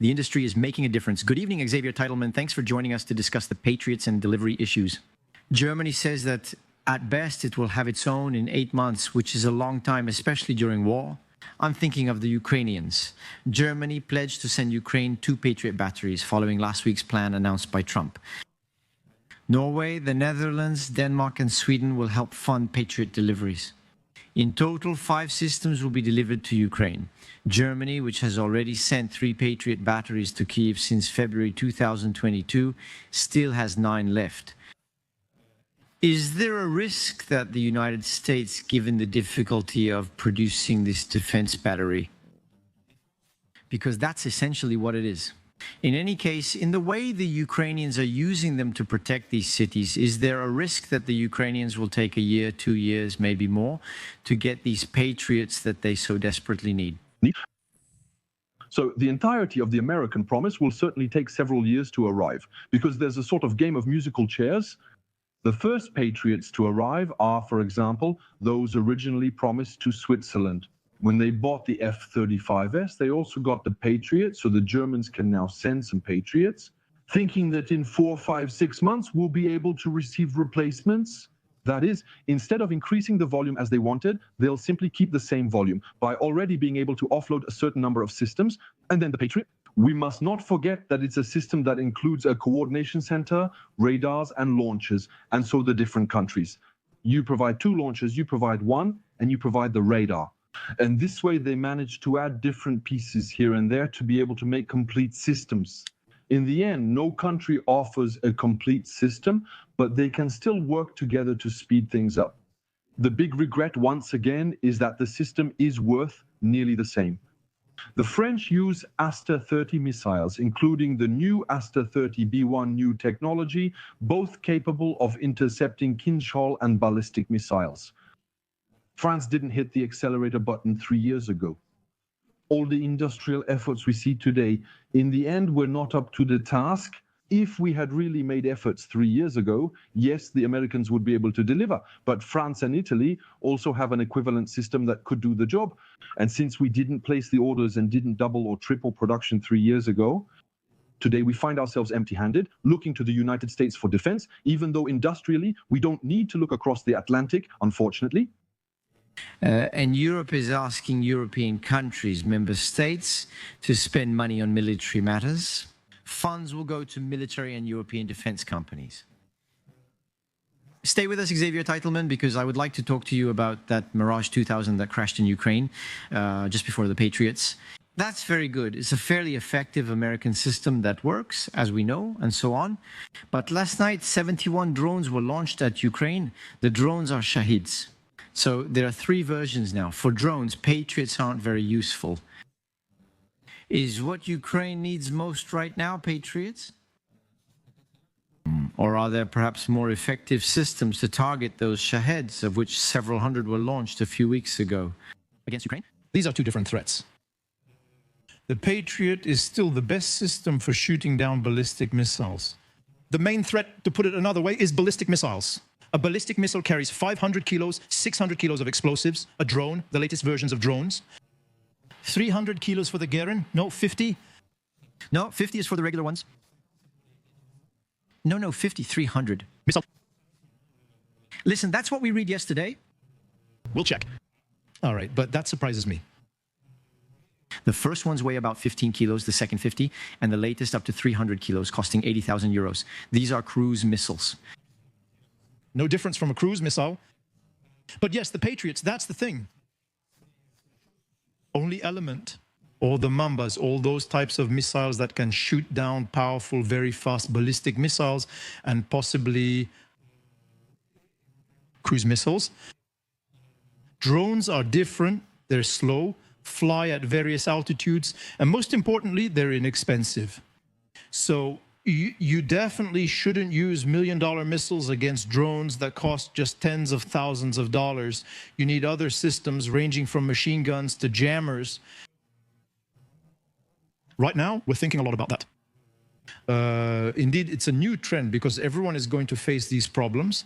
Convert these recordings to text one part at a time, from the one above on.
The industry is making a difference. Good evening, Xavier Teitelman. Thanks for joining us to discuss the Patriots and delivery issues. Germany says that at best it will have its own in 8 months, which is a long time, especially during war. I'm thinking of the Ukrainians. Germany pledged to send Ukraine 2 Patriot batteries following last week's plan announced by Trump. Norway, the Netherlands, Denmark and Sweden will help fund Patriot deliveries. In total, 5 systems will be delivered to Ukraine. Germany, which has already sent 3 Patriot batteries to Kyiv since February 2022, still has 9 left. Is there a risk that the United States, given the difficulty of producing this defense battery? Because that's essentially what it is. In any case, in the way the Ukrainians are using them to protect these cities, is there a risk that the Ukrainians will take a year, 2 years, maybe more, to get these Patriots that they so desperately need? So the entirety of the American promise will certainly take several years to arrive, because there's a sort of game of musical chairs. The first Patriots to arrive are, for example, those originally promised to Switzerland. When they bought the F-35S, they also got the Patriot, so the Germans can now send some Patriots, thinking that in 4, 5, 6 months we'll be able to receive replacements. That is, instead of increasing the volume as they wanted, they'll simply keep the same volume by already being able to offload a certain number of systems. And then the Patriot, we must not forget that it's a system that includes a coordination center, radars and launchers, and so the different countries. You provide 2 launchers, you provide 1, and you provide the radar. And this way they manage to add different pieces here and there to be able to make complete systems. In the end, no country offers a complete system, but they can still work together to speed things up. The big regret, once again, is that the system is worth nearly the same. The French use Aster 30 missiles, including the new Aster 30B1 new technology, both capable of intercepting Kinzhal and ballistic missiles. France didn't hit the accelerator button 3 years ago. All the industrial efforts we see today, in the end, were not up to the task. If we had really made efforts 3 years ago, yes, the Americans would be able to deliver. But France and Italy also have an equivalent system that could do the job. And since we didn't place the orders and didn't double or triple production 3 years ago, today we find ourselves empty-handed, looking to the United States for defense, even though industrially we don't need to look across the Atlantic, unfortunately. And Europe is asking European countries, member states, to spend money on military matters. Funds will go to military and European defense companies. Stay with us, Xavier Teitelman, because I would like to talk to you about that Mirage 2000 that crashed in Ukraine just before the Patriots. That's very good. It's a fairly effective American system that works, as we know, and so on. But last night, 71 drones were launched at Ukraine. The drones are Shahids. So there are 3 versions now. For drones, Patriots aren't very useful. Is what Ukraine needs most right now Patriots? Or are there perhaps more effective systems to target those Shaheeds, of which several hundred were launched a few weeks ago? Against Ukraine? These are 2 different threats. The Patriot is still the best system for shooting down ballistic missiles. The main threat, to put it another way, is ballistic missiles. A ballistic missile carries 500 kilos, 600 kilos of explosives. A drone, the latest versions of drones. 300 kilos for the Gerin? No, 50? No, 50 is for the regular ones. No, 50, 300. Missile. Listen, that's what we read yesterday. We'll check. All right, but that surprises me. The first ones weigh about 15 kilos, the second 50, and the latest up to 300 kilos, costing 80,000 euros. These are cruise missiles. No difference from a cruise missile. But yes, the Patriots, that's the thing. Only Element, or the Mambas, all those types of missiles that can shoot down powerful, very fast ballistic missiles and possibly cruise missiles. Drones are different. They're slow, fly at various altitudes, and most importantly, they're inexpensive. So you definitely shouldn't use million-dollar missiles against drones that cost just tens of thousands of dollars. You need other systems ranging from machine guns to jammers. Right now, we're thinking a lot about that. Indeed, it's a new trend because everyone is going to face these problems.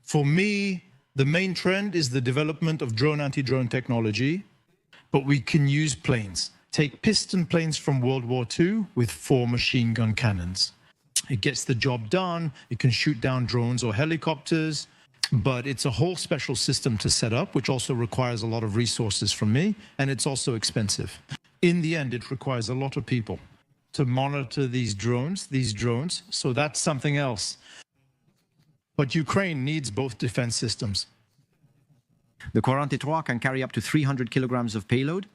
For me, the main trend is the development of drone anti-drone technology, but we can use planes. take piston planes from World War II with 4 machine gun cannons. It gets the job done. It can shoot down drones or helicopters, but it's a whole special system to set up, which also requires a lot of resources from me, and it's also expensive. In the end, it requires a lot of people to monitor these drones, so that's something else. But Ukraine needs both defense systems. The 43 can carry up to 300 kilograms of payload.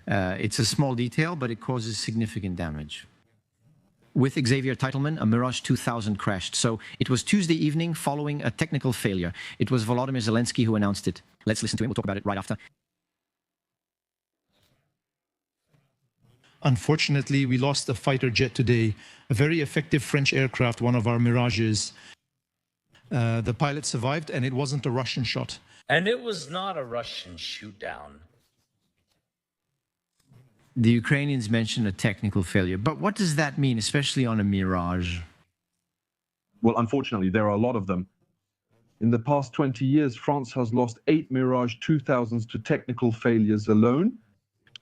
It's a small detail, but it causes significant damage. With Xavier Teitelman, a Mirage 2000 crashed. So it was Tuesday evening following a technical failure. It was Volodymyr Zelensky who announced it. Let's listen to him. We'll talk about it right after. Unfortunately, we lost a fighter jet today, a very effective French aircraft, one of our Mirages. The pilot survived, and it wasn't a Russian shot. And it was not a Russian shoot-down. The Ukrainians mentioned a technical failure, but what does that mean, especially on a Mirage? Well, unfortunately, there are a lot of them. In the past 20 years, France has lost 8 Mirage 2000s to technical failures alone.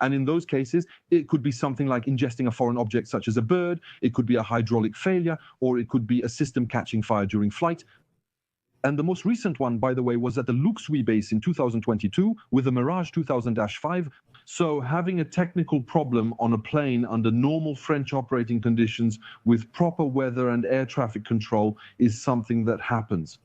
And in those cases, it could be something like ingesting a foreign object such as a bird, it could be a hydraulic failure, or it could be a system catching fire during flight. And the most recent one, by the way, was at the Luxeuil base in 2022 with the Mirage 2000-5. So having a technical problem on a plane under normal French operating conditions with proper weather and air traffic control is something that happens.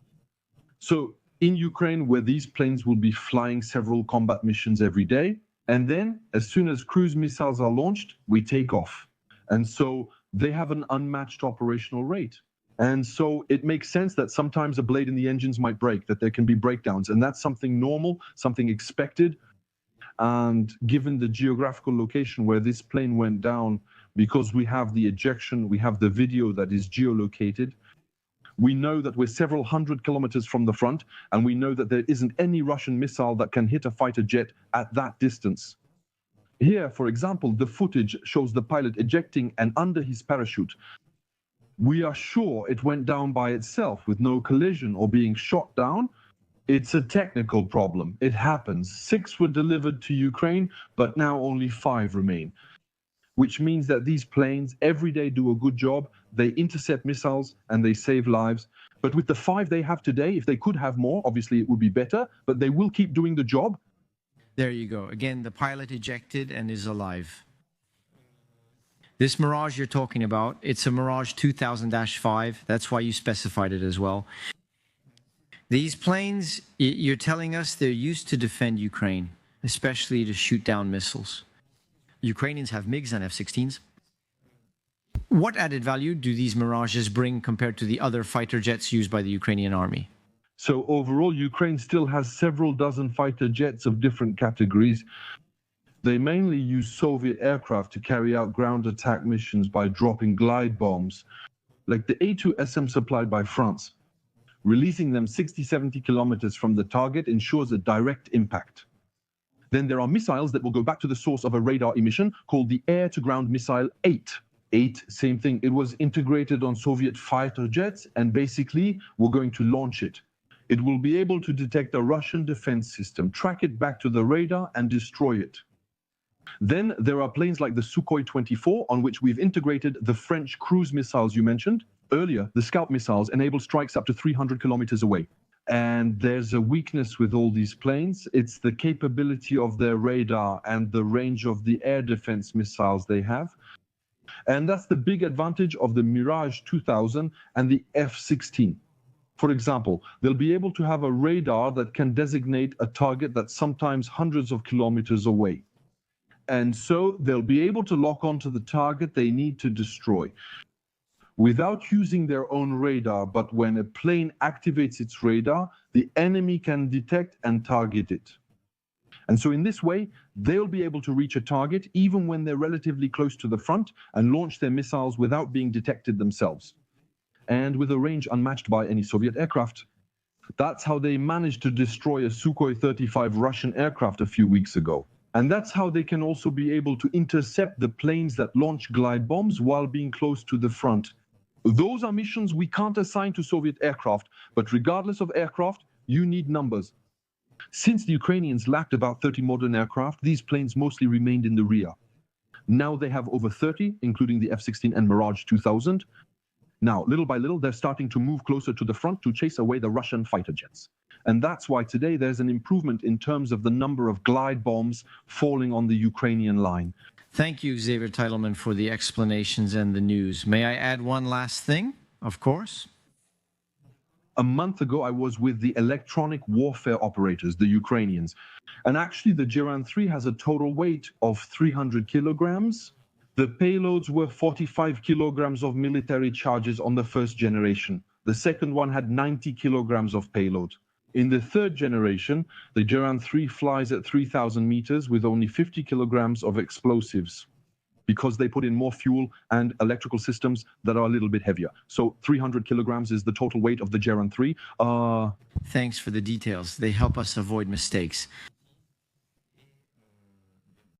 So in Ukraine, where these planes will be flying several combat missions every day, and then as soon as cruise missiles are launched, we take off. And so they have an unmatched operational rate. And so it makes sense that sometimes a blade in the engines might break, that there can be breakdowns. And that's something normal, something expected. And given the geographical location where this plane went down, because we have the ejection, we have the video that is geolocated, we know that we're several hundred kilometers from the front, and we know that there isn't any Russian missile that can hit a fighter jet at that distance. Here, for example, the footage shows the pilot ejecting and under his parachute. We are sure it went down by itself with no collision or being shot down. It's a technical problem. It happens. 6 were delivered to Ukraine, but now only 5 remain, which means that these planes every day do a good job. They intercept missiles and they save lives. But with the 5 they have today, if they could have more, obviously it would be better, but they will keep doing the job. There you go. Again, the pilot ejected and is alive. This Mirage you're talking about, it's a Mirage 2000-5. That's why you specified it as well. These planes, you're telling us they're used to defend Ukraine, especially to shoot down missiles. Ukrainians have MiGs and F-16s. What added value do these Mirages bring compared to the other fighter jets used by the Ukrainian army? So overall, Ukraine still has several dozen fighter jets of different categories. They mainly use Soviet aircraft to carry out ground attack missions by dropping glide bombs, like the A2SM supplied by France. Releasing them 60-70 kilometers from the target ensures a direct impact. Then there are missiles that will go back to the source of a radar emission called the air-to-ground missile 8. 8, same thing. It was integrated on Soviet fighter jets, and basically we're going to launch it. It will be able to detect a Russian defense system, track it back to the radar, and destroy it. Then there are planes like the Sukhoi 24, on which we've integrated the French cruise missiles you mentioned. Earlier, the Scout missiles enable strikes up to 300 kilometers away. And there's a weakness with all these planes. It's the capability of their radar and the range of the air defense missiles they have. And that's the big advantage of the Mirage 2000 and the F-16. For example, they'll be able to have a radar that can designate a target that's sometimes hundreds of kilometers away. And so they'll be able to lock onto the target they need to destroy without using their own radar. But when a plane activates its radar, the enemy can detect and target it. And so in this way, they'll be able to reach a target even when they're relatively close to the front and launch their missiles without being detected themselves, and with a range unmatched by any Soviet aircraft. That's how they managed to destroy a Sukhoi 35 Russian aircraft a few weeks ago. And that's how they can also be able to intercept the planes that launch glide bombs while being close to the front. Those are missions we can't assign to Soviet aircraft, but regardless of aircraft, you need numbers. Since the Ukrainians lacked about 30 modern aircraft, these planes mostly remained in the rear. Now they have over 30, including the F-16 and Mirage 2000. Now, little by little, they're starting to move closer to the front to chase away the Russian fighter jets. And that's why today there's an improvement in terms of the number of glide bombs falling on the Ukrainian line. Thank you, Xavier Teitelman, for the explanations and the news. May I add one last thing? Of course. A month ago, I was with the electronic warfare operators, the Ukrainians. And actually, the Geran 3 has a total weight of 300 kilograms. The payloads were 45 kilograms of military charges on the first generation. The second one had 90 kilograms of payload. In the third generation, the Geran 3 flies at 3,000 meters with only 50 kilograms of explosives, because they put in more fuel and electrical systems that are a little bit heavier. So 300 kilograms is the total weight of the Geran 3. Thanks for the details. They help us avoid mistakes.